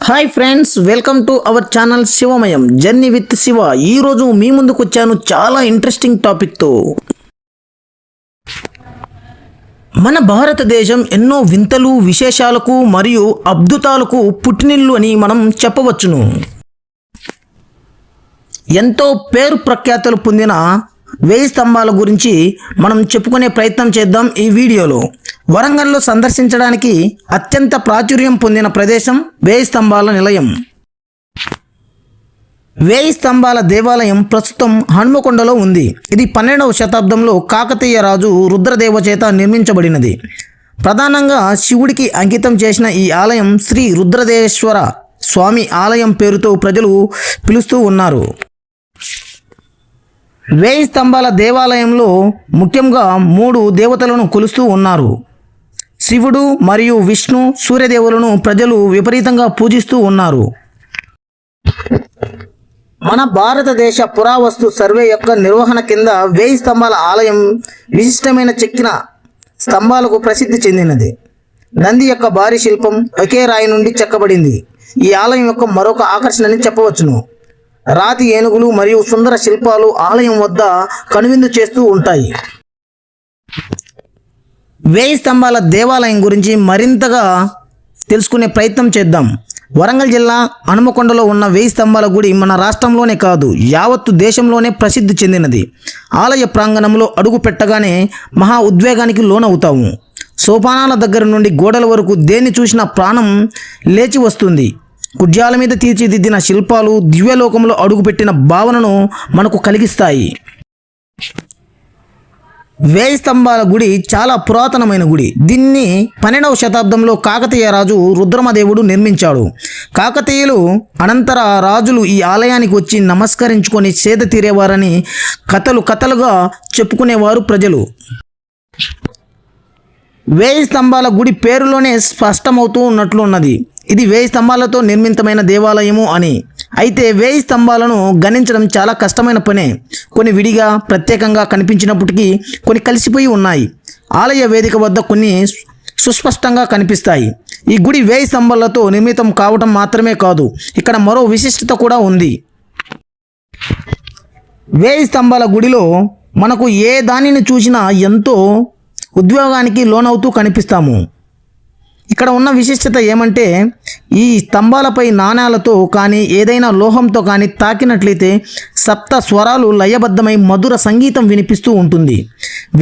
Hi friends, welcome to our channel Shivamayam journey with Shiva. ఈరోజు మీ ముందుకు వచ్చాను చాలా ఇంట్రెస్టింగ్ టాపిక్తో. మన భారతదేశం ఎన్నో వింతలు, విశేషాలకు మరియు అద్భుతాలకు పుట్టినిల్లు అని మనం చెప్పవచ్చును. ఎంతో పేరు ప్రఖ్యాతులు పొందిన 1000 స్తంభాల గురించి మనం చెప్పుకునే ప్రయత్నం చేద్దాం ఈ వీడియోలో. వరంగల్లో సందర్శించడానికి అత్యంత ప్రాచుర్యం పొందిన ప్రదేశం 1000 స్తంభాల నిలయం. 1000 స్తంభాల దేవాలయం ప్రస్తుతం హన్మకొండలో ఉంది. ఇది 12వ శతాబ్దంలో కాకతీయ రాజు రుద్రదేవ చేత నిర్మించబడినది. ప్రధానంగా శివుడికి అంకితం చేసిన ఈ ఆలయం శ్రీ రుద్రదేశ్వర స్వామి ఆలయం పేరుతో ప్రజలు పిలుస్తూ ఉన్నారు. 1000 స్తంభాల దేవాలయంలో ముఖ్యంగా 3 దేవతలను కొలుస్తూ ఉన్నారు. శివుడు మరియు విష్ణు, సూర్యదేవులను ప్రజలు విపరీతంగా పూజిస్తూ ఉన్నారు. మన భారతదేశ పురావస్తు సర్వే యొక్క నిర్వహణ కింద 1000 స్తంభాల ఆలయం విశిష్టమైన చెక్కిన స్తంభాలకు ప్రసిద్ధి చెందినది. నంది యొక్క భారీ శిల్పం ఒకే రాయి నుండి చెక్కబడింది. ఈ ఆలయం యొక్క మరొక ఆకర్షణని చెప్పవచ్చును. రాతి ఏనుగులు మరియు సుందర శిల్పాలు ఆలయం వద్ద కనువిందు చేస్తూ ఉంటాయి. 1000 స్తంభాల దేవాలయం గురించి మరింతగా తెలుసుకునే ప్రయత్నం చేద్దాం. వరంగల్ జిల్లా హనుమకొండలో ఉన్న 1000 స్తంభాల గుడి మన రాష్ట్రంలోనే కాదు, యావత్తు దేశంలోనే ప్రసిద్ధి చెందినది. ఆలయ ప్రాంగణంలో అడుగు పెట్టగానే మహా ఉద్వేగానికి లోనవుతాము. సోపానాల దగ్గర నుండి గోడల వరకు దేన్ని చూసినా ప్రాణం లేచి వస్తుంది. కుడ్యాల మీద తీర్చిదిద్దిన శిల్పాలు దివ్యలోకంలో అడుగుపెట్టిన భావనను మనకు కలిగిస్తాయి. 1000 స్తంభాల గుడి చాలా పురాతనమైన గుడి. దీన్ని 12వ శతాబ్దంలో కాకతీయ రాజు రుద్రమదేవుడు నిర్మించాడు. కాకతీయులు అనంతర రాజులు ఈ ఆలయానికి వచ్చి నమస్కరించుకొని సేద తీరేవారని కథలుగా చెప్పుకునేవారు ప్రజలు. 1000 స్తంభాల గుడి పేరులోనే స్పష్టమవుతూ ఉన్నట్లు ఉన్నది. ఇది 1000 స్తంభాలతో నిర్మితమైన దేవాలయము అని. అయితే 1000 స్తంభాలను గణించడం చాలా కష్టమైన పనే. కొన్ని విడిగా ప్రత్యేకంగా కనిపించినప్పటికీ కొన్ని కలిసిపోయి ఉన్నాయి. ఆలయ వేదిక వద్ద కొన్ని సుస్పష్టంగా కనిపిస్తాయి. ఈ గుడి 1000 స్తంభాలతో నిర్మితం కావటం మాత్రమే కాదు, ఇక్కడ మరో విశిష్టత కూడా ఉంది. 1000 స్తంభాల గుడిలో మనకు ఏ దానిని చూసినా ఎంతో ఉద్వేగానికి లోనవుతూ కనిపిస్తాము. ఇక్కడ ఉన్న విశిష్టత ఏమంటే, ఈ స్తంభాలపై నాణాలతో కానీ ఏదైనా లోహంతో కానీ తాకినట్లయితే సప్త స్వరాలు లయబద్ధమై మధుర సంగీతం వినిపిస్తూ ఉంటుంది.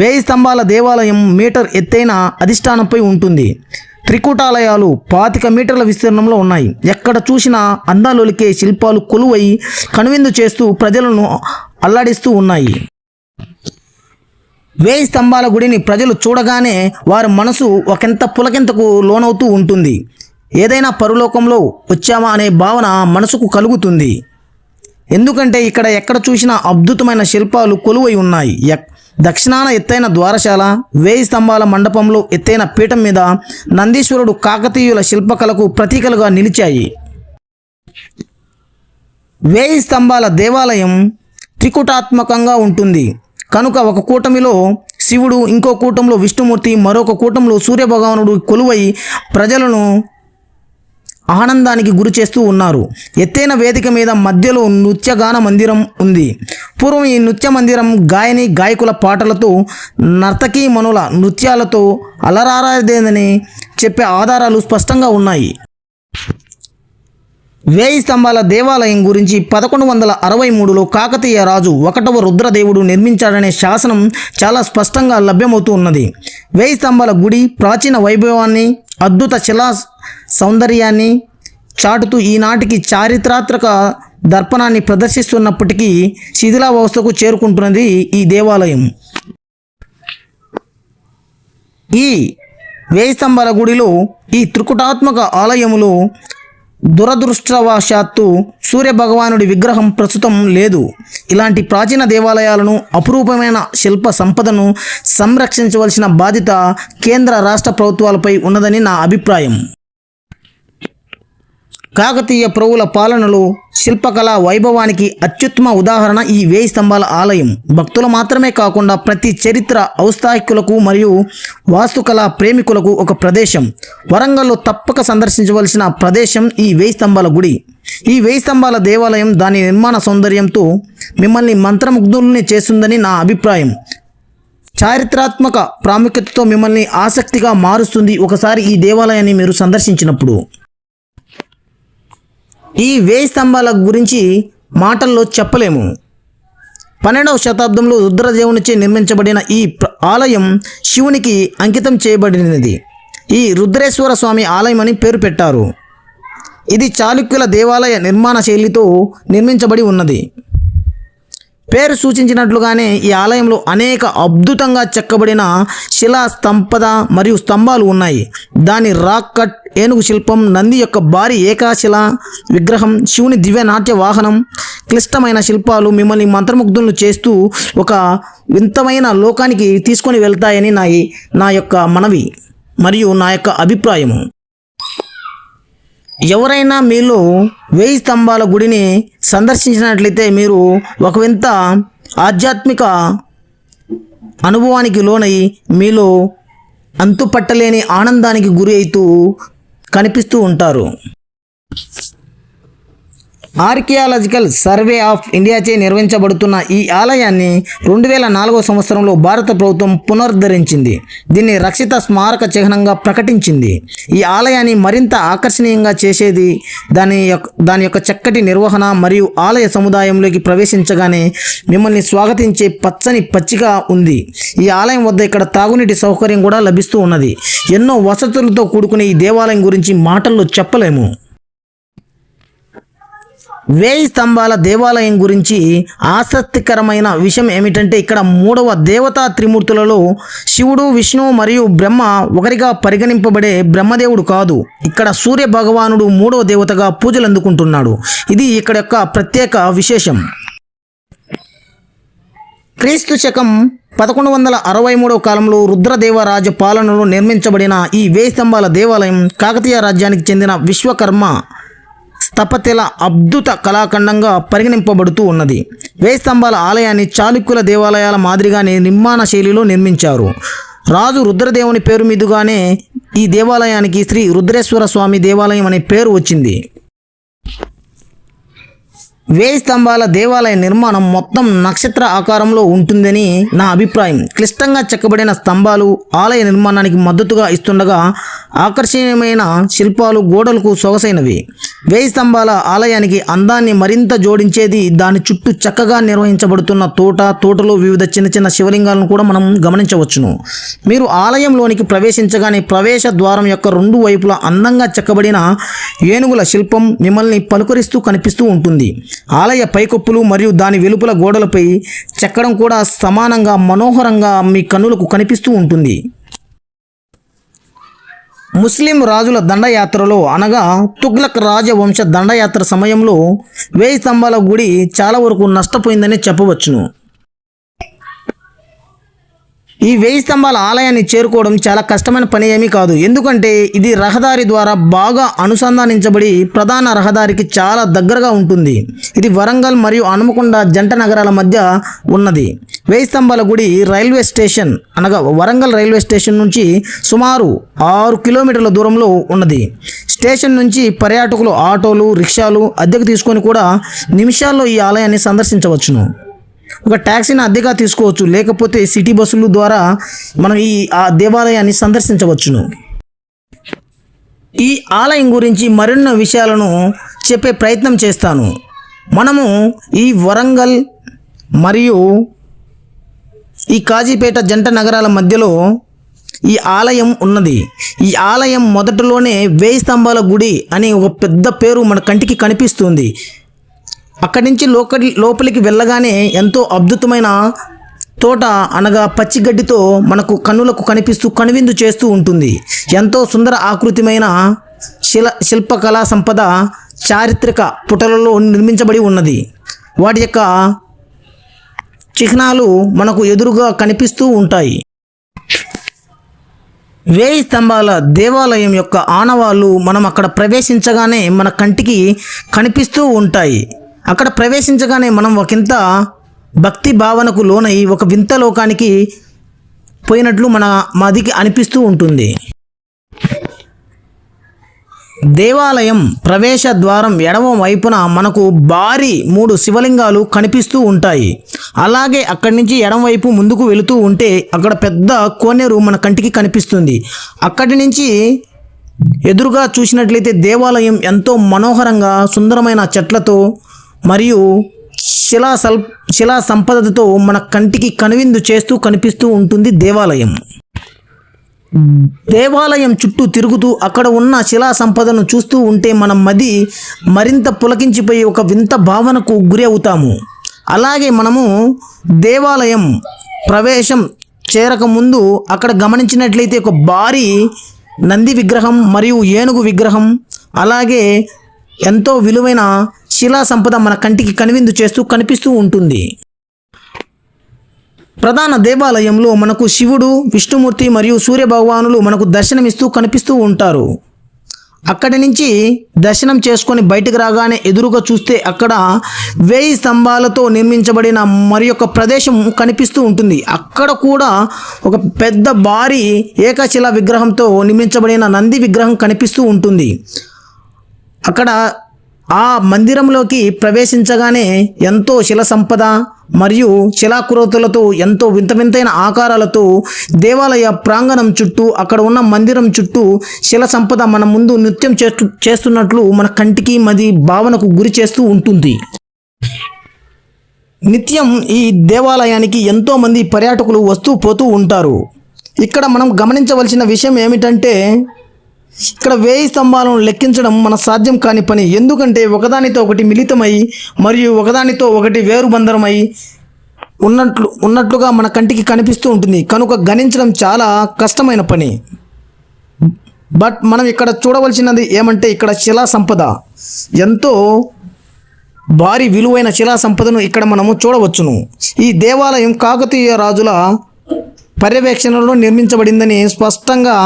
1000 స్తంభాల దేవాలయం మీటర్ ఎత్తైన అధిష్టానంపై ఉంటుంది. త్రికూటాలయాలు 25 మీటర్ల విస్తీర్ణంలో ఉన్నాయి. ఎక్కడ చూసినా అందాలొలికే శిల్పాలు కొలువై కనువిందు చేస్తూ ప్రజలను అల్లాడిస్తూ ఉన్నాయి. 1000 స్తంభాల గుడిని ప్రజలు చూడగానే వారి మనసు ఒకంత పులకింతకు లోనవుతూ ఉంటుంది. ఏదైనా పరలోకంలో వచ్చామా అనే భావన మనసుకు కలుగుతుంది. ఎందుకంటే ఇక్కడ ఎక్కడ చూసినా అద్భుతమైన శిల్పాలు కొలువై ఉన్నాయి. దక్షిణాన ఎత్తైన ద్వారశాల, 1000 స్తంభాల మండపంలో ఎత్తైన పీఠం మీద నందీశ్వరుడు కాకతీయుల శిల్పకళకు ప్రతీకలుగా నిలిచాయి. 1000 స్తంభాల దేవాలయం త్రికూటాత్మకంగా ఉంటుంది కనుక ఒక కూటమిలో శివుడు, ఇంకో కూటంలో విష్ణుమూర్తి, మరొక కూటంలో సూర్యభగవానుడు కొలువై ప్రజలను ఆనందానికి గురి చేస్తూ ఉన్నారు. ఎత్తైన వేదిక మీద మధ్యలో నృత్యగాన మందిరం ఉంది. పూర్వం ఈ నృత్య మందిరం గాయకుల పాటలతో, నర్తకీమణుల నృత్యాలతో అలరారేదని చెప్పే ఆధారాలు స్పష్టంగా ఉన్నాయి. 1000 స్తంభాల దేవాలయం గురించి 1163లో కాకతీయ రాజు 1వ రుద్రదేవుడు నిర్మించాడనే శాసనం చాలా స్పష్టంగా లభ్యమవుతూ ఉన్నది. 1000 స్తంభాల గుడి ప్రాచీన వైభవాన్ని, అద్భుత శిలా సౌందర్యాన్ని చాటుతూ ఈనాటికి చారిత్రాత్మక దర్పణాన్ని ప్రదర్శిస్తున్నప్పటికీ శిథిలావస్థకు చేరుకుంటున్నది ఈ దేవాలయం. ఈ 1000 స్తంభాల గుడిలో, ఈ త్రికూటాత్మక ఆలయములో దురదృష్టవశాత్తు సూర్యభగవానుడి విగ్రహం ప్రస్తుతం లేదు. ఇలాంటి ప్రాచీన దేవాలయాలను, అపురూపమైన శిల్ప సంపదను సంరక్షించవలసిన బాధ్యత కేంద్ర రాష్ట్ర ప్రభుత్వాలపై ఉన్నదని నా అభిప్రాయం. కాకతీయ ప్రభువుల పాలనలో శిల్పకళా వైభవానికి అత్యుత్తమ ఉదాహరణ ఈ 1000 స్తంభాల ఆలయం. భక్తులు మాత్రమే కాకుండా ప్రతి చరిత్ర ఔత్సాహికులకు మరియు వాస్తుకళా ప్రేమికులకు ఒక ప్రదేశం. వరంగల్లో తప్పక సందర్శించవలసిన ప్రదేశం ఈ 1000 స్తంభాల గుడి. ఈ 1000 స్తంభాల దేవాలయం దాని నిర్మాణ సౌందర్యంతో మిమ్మల్ని మంత్రముగ్ధుల్ని చేస్తుందని నా అభిప్రాయం. చారిత్రాత్మక ప్రాముఖ్యతతో మిమ్మల్ని ఆసక్తిగా మారుస్తుంది ఒకసారి ఈ దేవాలయాన్ని మీరు సందర్శించినప్పుడు. ఈ 1000 స్తంభాల గురించి మాటల్లో చెప్పలేము. 12వ శతాబ్దంలో రుద్రదేవునిచే నిర్మించబడిన ఈ ఆలయం శివునికి అంకితం చేయబడినది. ఈ రుద్రేశ్వర స్వామి ఆలయం అని పేరు పెట్టారు. ఇది చాళుక్యుల దేవాలయ నిర్మాణ శైలితో నిర్మించబడి ఉన్నది. పేరు సూచించినట్లుగానే ఈ ఆలయంలో అనేక అద్భుతంగా చెక్కబడిన శిలా సంపద మరియు స్తంభాలు ఉన్నాయి. దాని రాక్ కట్, ఏనుగు శిల్పం, నంది యొక్క భారీ ఏకాశిల విగ్రహం, శివుని దివ్య నాట్య వాహనం, క్లిష్టమైన శిల్పాలు మిమ్మల్ని మంత్రముగ్ధులను చేస్తూ ఒక వింతమైన లోకానికి తీసుకొని వెళ్తాయని నా యొక్క మనవి మరియు నా యొక్క అభిప్రాయము. ఎవరైనా మీలో 1000 స్తంభాల గుడిని సందర్శించినట్లయితే మీరు ఒక వింత ఆధ్యాత్మిక అనుభవానికి లోనై మీలో అంతుపట్టలేని ఆనందానికి గురి అవుతూ కనిపిస్తూ ఉంటారు. ఆర్కియాలజికల్ సర్వే ఆఫ్ ఇండియాచే నిర్వహించబడుతున్న ఈ ఆలయాన్ని 2004వ సంవత్సరంలో భారత ప్రభుత్వం పునరుద్ధరించింది. దీన్ని రక్షిత స్మారక చిహ్నంగా ప్రకటించింది. ఈ ఆలయాన్ని మరింత ఆకర్షణీయంగా చేసేది దాని యొక్క చక్కటి నిర్వహణ మరియు ఆలయ సముదాయంలోకి ప్రవేశించగానే మిమ్మల్ని స్వాగతించే పచ్చని పచ్చిక ఉంది. ఈ ఆలయం వద్ద ఇక్కడ తాగునీటి సౌకర్యం కూడా లభిస్తూ ఉన్నది. ఎన్నో వసతులతో కూడుకునే ఈ దేవాలయం గురించి మాటల్లో చెప్పలేము. 1000 స్తంభాల దేవాలయం గురించి ఆసక్తికరమైన విషయం ఏమిటంటే ఇక్కడ 3వ దేవతా త్రిమూర్తులలో శివుడు, విష్ణువు మరియు బ్రహ్మ ఒకరిగా పరిగణింపబడే బ్రహ్మదేవుడు కాదు. ఇక్కడ సూర్య భగవానుడు 3వ దేవతగా పూజలు అందుకుంటున్నాడు. ఇది ఇక్కడ యొక్క ప్రత్యేక విశేషం. క్రీస్తు శకం 1163వ కాలంలో రుద్రదేవరాజ పాలనలో నిర్మించబడిన ఈ 1000 స్తంభాల దేవాలయం కాకతీయ రాజ్యానికి చెందిన విశ్వకర్మ స్థపతిల అద్భుత కళాఖండంగా పరిగణింపబడుతూ ఉన్నది. 1000 స్తంభాల ఆలయాన్ని చాళుక్యుల దేవాలయాల మాదిరిగానే నిర్మాణ శైలిలో నిర్మించారు. రాజు రుద్రదేవుని పేరు మీదుగానే ఈ దేవాలయానికి శ్రీ రుద్రేశ్వర స్వామి దేవాలయం అనే పేరు వచ్చింది. 1000 స్తంభాల దేవాలయ నిర్మాణం మొత్తం నక్షత్ర ఆకారంలో ఉంటుందని నా అభిప్రాయం. క్లిష్టంగా చెక్కబడిన స్తంభాలు ఆలయ నిర్మాణానికి మద్దతుగా ఇస్తుండగా ఆకర్షణీయమైన శిల్పాలు గోడలకు సొగసైనవి. 1000 స్తంభాల ఆలయానికి అందాన్ని మరింత జోడించేది దాని చుట్టూ చక్కగా నిర్వహించబడుతున్న తోటలో వివిధ చిన్న చిన్న శివలింగాలను కూడా మనం గమనించవచ్చును. మీరు ఆలయంలోనికి ప్రవేశించగానే ప్రవేశ ద్వారం యొక్క 2 వైపులా అందంగా చెక్కబడిన ఏనుగుల శిల్పం మిమ్మల్ని పలుకరిస్తూ కనిపిస్తూ ఉంటుంది. ఆలయ పైకప్పులు మరియు దాని వెలుపల గోడలపై చెక్కడం కూడా సమానంగా మనోహరంగా మీ కన్నులకు కనిపిస్తూ ఉంటుంది. ముస్లిం రాజుల దండయాత్రలో అనగా తుగ్లక్ రాజవంశ దండయాత్ర సమయంలో 1000 స్తంభాల గుడి చాలా వరకు నష్టపోయిందని చెప్పవచ్చును. ఈ 1000 స్తంభాల ఆలయాన్ని చేరుకోవడం చాలా కష్టమైన పని ఏమీ కాదు. ఎందుకంటే ఇది రహదారి ద్వారా బాగా అనుసంధానించబడి ప్రధాన రహదారికి చాలా దగ్గరగా ఉంటుంది. ఇది వరంగల్ మరియు హనుమకొండ జంట నగరాల మధ్య ఉన్నది. 1000 స్తంభాల గుడి రైల్వే స్టేషన్ అనగా వరంగల్ రైల్వే స్టేషన్ నుంచి సుమారు 6 కిలోమీటర్ల దూరంలో ఉన్నది. స్టేషన్ నుంచి పర్యాటకులు ఆటోలు, రిక్షాలు అద్దెకు తీసుకొని కూడా నిమిషాల్లో ఈ ఆలయాన్ని సందర్శించవచ్చును. ఒక ట్యాక్సీని అద్దెగా తీసుకోవచ్చు, లేకపోతే సిటీ బస్సుల ద్వారా మనం ఆ దేవాలయాన్ని సందర్శించవచ్చును. ఈ ఆలయం గురించి మరిన్ని విషయాలను చెప్పే ప్రయత్నం చేస్తాను. మనము ఈ వరంగల్ మరియు ఈ కాజీపేట జంట నగరాల మధ్యలో ఈ ఆలయం ఉన్నది. ఈ ఆలయం మొదటలోనే 1000 స్తంభాల గుడి అని ఒక పెద్ద పేరు మన కంటికి కనిపిస్తుంది. అక్కడి నుంచి లోపలికి వెళ్ళగానే ఎంతో అద్భుతమైన తోట అనగా పచ్చిగడ్డితో మనకు కన్నులకు కనిపిస్తూ కనువిందు చేస్తూ ఉంటుంది. ఎంతో సుందర ఆకృతిమైన శిల్పకళా సంపద చారిత్రక పుటలలో నిర్మించబడి ఉన్నది. వాటి యొక్క చిహ్నాలు మనకు ఎదురుగా కనిపిస్తూ ఉంటాయి. వేయి స్తంభాల దేవాలయం యొక్క ఆనవాళ్ళు మనం అక్కడ ప్రవేశించగానే మన కంటికి కనిపిస్తూ ఉంటాయి. అక్కడ ప్రవేశించగానే మనం ఒకంత భక్తి భావనకు లోనై ఒక వింత లోకానికి పోయినట్లు మన మదికి అనిపిస్తూ ఉంటుంది. దేవాలయం ప్రవేశ ద్వారం ఎడమ వైపున మనకు భారీ 3 శివలింగాలు కనిపిస్తూ ఉంటాయి. అలాగే అక్కడి నుంచి ఎడమ వైపు ముందుకు వెళుతూ ఉంటే అక్కడ పెద్ద కోనేరు మన కంటికి కనిపిస్తుంది. అక్కడి నుంచి ఎదురుగా చూసినట్లయితే దేవాలయం ఎంతో మనోహరంగా సుందరమైన చెట్లతో మరియు శిలా సంపదతో మన కంటికి కనువిందు చేస్తూ కనిపిస్తూ ఉంటుంది దేవాలయం. దేవాలయం చుట్టూ తిరుగుతూ అక్కడ ఉన్న శిలా సంపదను చూస్తూ ఉంటే మనం మరింత పులకించిపోయి ఒక వింత భావనకు గురి అవుతాము. అలాగే మనము దేవాలయం ప్రవేశం చేరకముందు అక్కడ గమనించినట్లయితే ఒక భారీ నంది విగ్రహం మరియు ఏనుగు విగ్రహం అలాగే ఎంతో విలువైన శిలా సంపద మన కంటికి కనువిందు చేస్తూ కనిపిస్తూ ఉంటుంది. ప్రధాన దేవాలయంలో మనకు శివుడు, విష్ణుమూర్తి మరియు సూర్యభగవానులు మనకు దర్శనమిస్తూ కనిపిస్తూ ఉంటారు. అక్కడి నుంచి దర్శనం చేసుకొని బయటకు రాగానే ఎదురుగా చూస్తే అక్కడ 1000 స్తంభాలతో నిర్మించబడిన మరి ఒక ప్రదేశం కనిపిస్తూ ఉంటుంది. అక్కడ కూడా ఒక పెద్ద భారీ ఏకశిలా విగ్రహంతో నిర్మించబడిన నంది విగ్రహం కనిపిస్తూ ఉంటుంది. అక్కడ ఆ మందిరంలోకి ప్రవేశించగానే ఎంతో శిల సంపద మరియు శిలాకృతులతో ఎంతో వింత వింతైన ఆకారాలతో దేవాలయ ప్రాంగణం చుట్టూ అక్కడ ఉన్న మందిరం చుట్టూ శిల సంపద మన ముందు నృత్యం చేస్తున్నట్లు మన కంటికి భావనకు గురి చేస్తూ ఉంటుంది. నిత్యం ఈ దేవాలయానికి ఎంతోమంది పర్యాటకులు వస్తూ పోతూ ఉంటారు. ఇక్కడ మనం గమనించవలసిన విషయం ఏమిటంటే ఇక్కడ 1000 స్తంభాలను లెక్కించడం మన సాధ్యం కాని పని. ఎందుకంటే ఒకదానితో ఒకటి మిళితమై మరియు ఒకదానితో ఒకటి వేరుబంధనమై ఉన్నట్లుగా మన కంటికి కనిపిస్తూ ఉంటుంది. కనుక గణించడం చాలా కష్టమైన పని. బట్ మనం ఇక్కడ చూడవలసినది ఏమంటే ఇక్కడ శిలా సంపద ఎంతో భారీ విలువైన శిలా సంపదను ఇక్కడ మనము చూడవచ్చును. ఈ దేవాలయం కాకతీయ రాజుల పర్యవేక్షణలో నిర్మించబడిందని స్పష్టంగా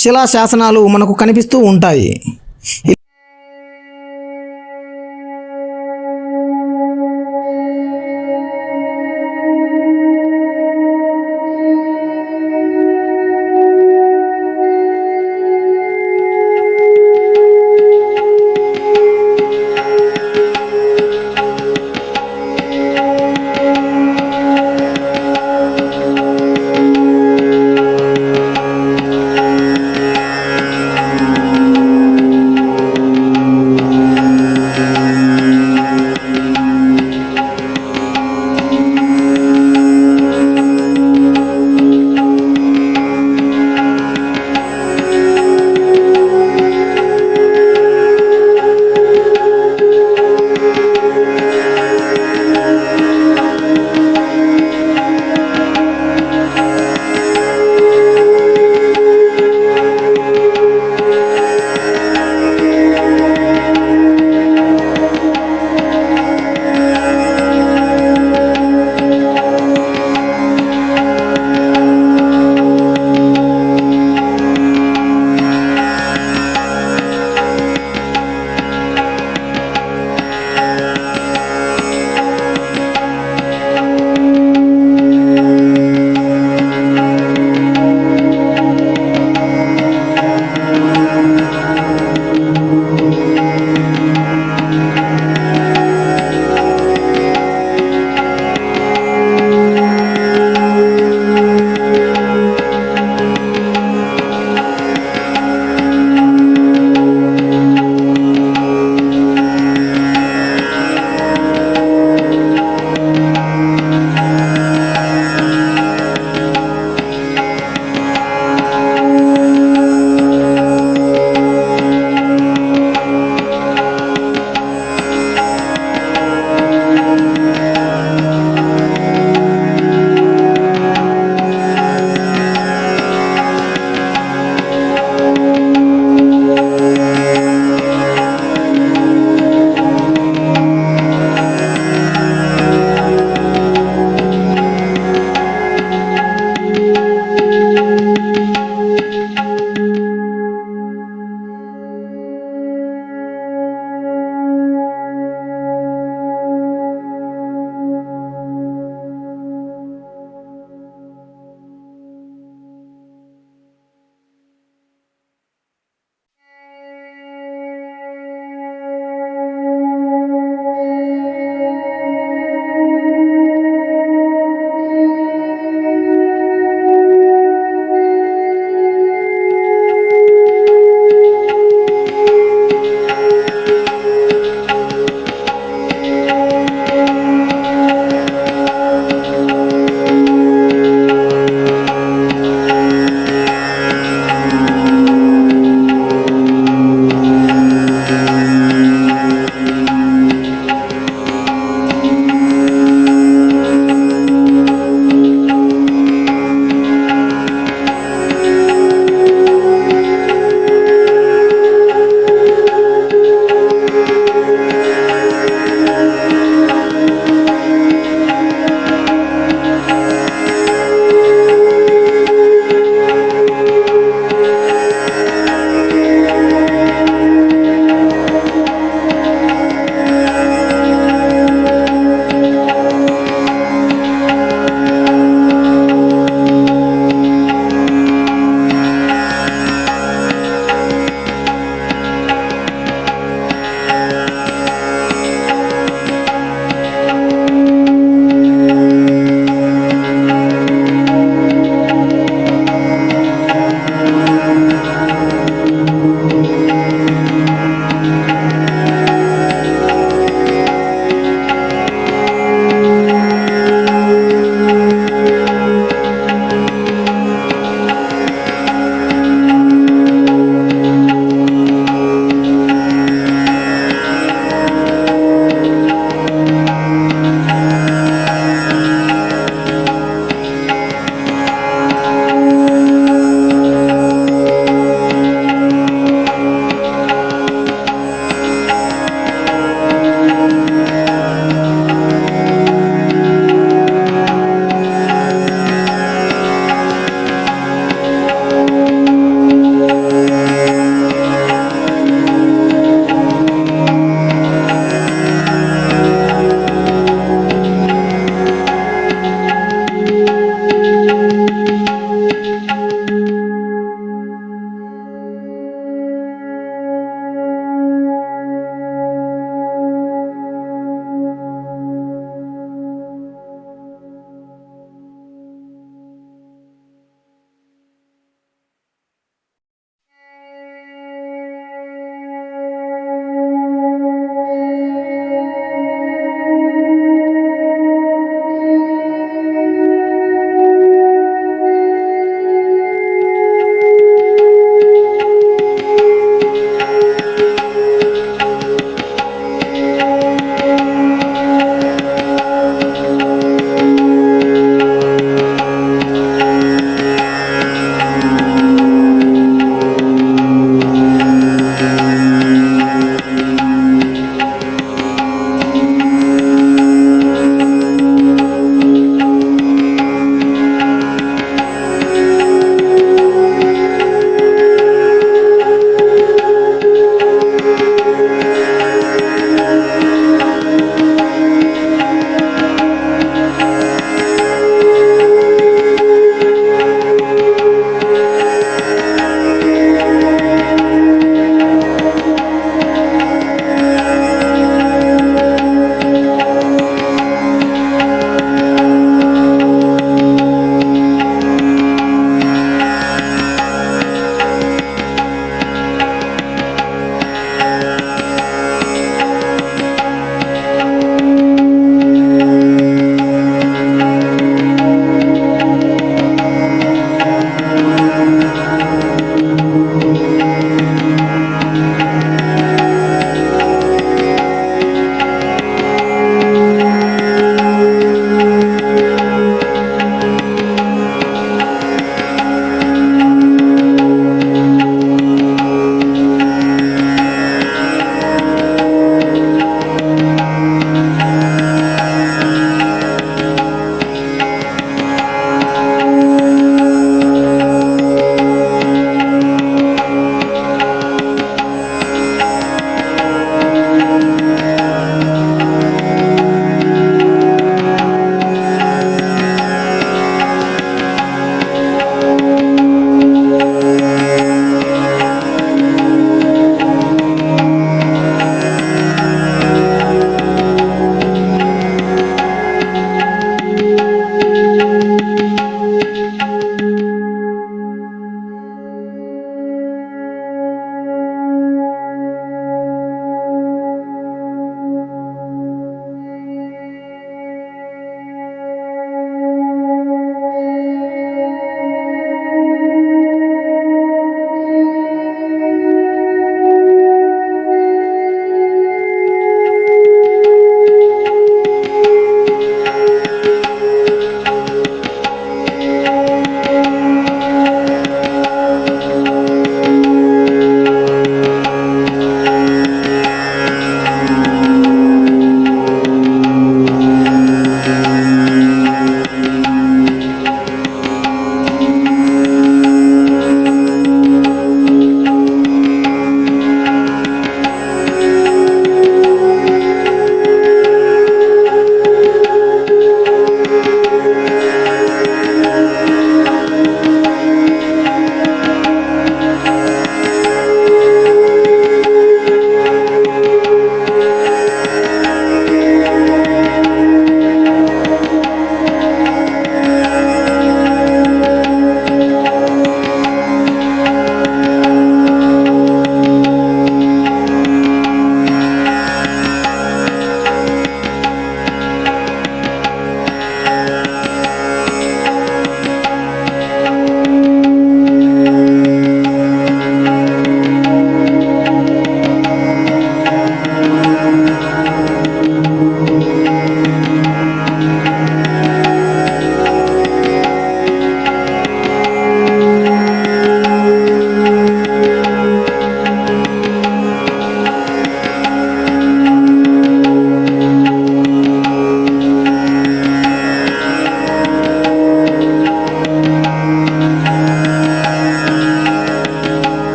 శిలా శాసనాలు మనకు కనిపిస్తూ ఉంటాయి.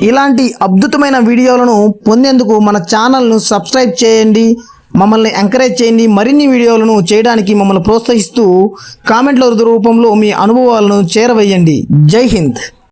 ఇలాంటి అద్భుతమైన వీడియోలను పొందేందుకు మన ఛానల్ను సబ్స్క్రైబ్ చేయండి, మమ్మల్ని ఎంకరేజ్ చేయండి. మరిన్ని వీడియోలను చేయడానికి మమ్మల్ని ప్రోత్సహిస్తూ కామెంట్ల రూపంలో మీ అనుభవాలను చేరవేయండి. జై హింద్.